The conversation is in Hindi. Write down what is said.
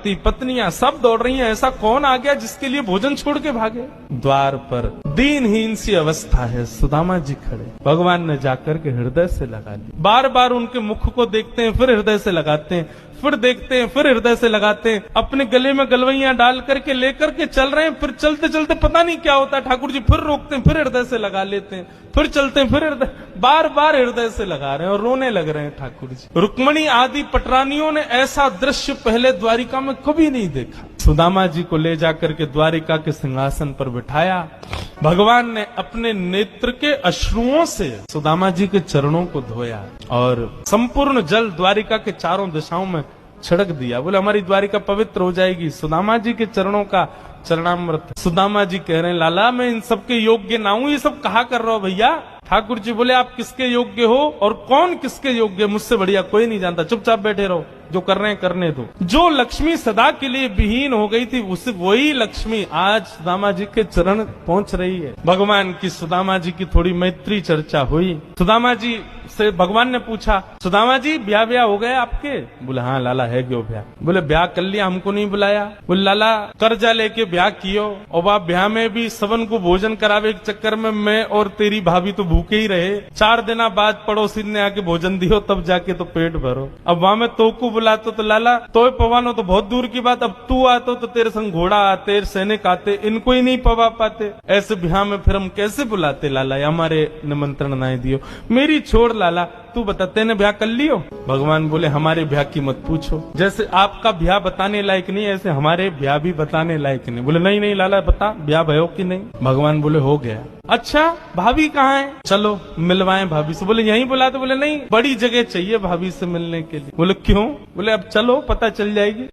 पति पत्नियां सब दौड़ रही हैं, ऐसा कौन आ गया जिसके लिए भोजन छोड़ के भागे। द्वार पर दीनहीन सी अवस्था है, सुदामा जी खड़े। भगवान ने जाकर के हृदय से लगा ली। बार बार उनके मुख को देखते हैं, फिर हृदय से लगाते हैं, फिर देखते हैं, फिर हृदय से लगाते हैं। अपने गले में गलवैयां डाल करके लेकर के चल रहे हैं। फिर चलते चलते पता नहीं क्या होता है, ठाकुर जी फिर रोकते हैं, फिर हृदय से लगा लेते हैं, फिर चलते हैं, फिर हृदय, बार बार हृदय से लगा रहे हैं और रोने लग रहे हैं ठाकुर जी। रुक्मणी आदि पटरानियों ने ऐसा दृश्य पहले द्वारिका में कभी नहीं देखा। सुदामा जी को ले जाकर के द्वारिका के सिंहासन पर बिठाया। भगवान ने अपने नेत्र के अश्रुओं से सुदामा जी के चरणों को धोया और संपूर्ण जल द्वारिका के चारों दिशाओं में छिड़क दिया। बोले हमारी द्वारिका पवित्र हो जाएगी सुदामा जी के चरणों का चरणामृत। सुदामा जी कह रहे हैं लाला मैं इन सबके योग्य ना हूं, ये सब कहा कर रहा हो भैया। ठाकुर जी बोले आप किसके योग्य हो और कौन किसके योग्य, मुझसे बढ़िया कोई नहीं जानता, चुपचाप बैठे रहो, जो कर रहे हैं करने दो। जो लक्ष्मी सदा के लिए विहीन हो गई थी, उसे वही लक्ष्मी आज सुदामा जी के चरण पहुंच रही है। भगवान की सुदामा जी की थोड़ी मैत्री चर्चा हुई। सुदामा जी से भगवान ने पूछा सुदामा जी ब्याह हो गया आपके? बोले हाँ लाला है क्यों ब्याह। बोले ब्याह कर लिया, हमको नहीं बुलाया। बोले लाला कर्जा लेके ब्याह कियो और बाप ब्याह में भी सबन को भोजन करावे के चक्कर में मैं और तेरी भाभी तो भूखे ही रहे। 4 दिन बाद पड़ोसी ने आके भोजन दियो तब जाके तो पेट भरो। अब वहां में तो को बुलाते तो लाला तो पवानो तो बहुत दूर की बात, अब तू आते तो तेरे संग घोड़ा आते, सैनिक आते, इनको ही नहीं पवा पाते। ऐसे ब्याह में फिर हम कैसे बुलाते लाला, हमारे निमंत्रण ना दियो। मेरी छोड़ लाला, तू बता तेने ब्याह कर लियो? भगवान बोले हमारे ब्याह की मत पूछो, जैसे आपका ब्याह बताने लायक नहीं ऐसे हमारे ब्याह भी बताने लायक नहीं। बोले नहीं नहीं लाला बता ब्याह भयो कि नहीं? भगवान बोले हो गया। अच्छा भाभी कहाँ है? चलो मिलवाएं भाभी से। बोले यहीं बुलाते? बोले नहीं बड़ी जगह चाहिए भाभी से मिलने के लिए। बोले क्यों? बोले अब चलो पता चल जाएगी।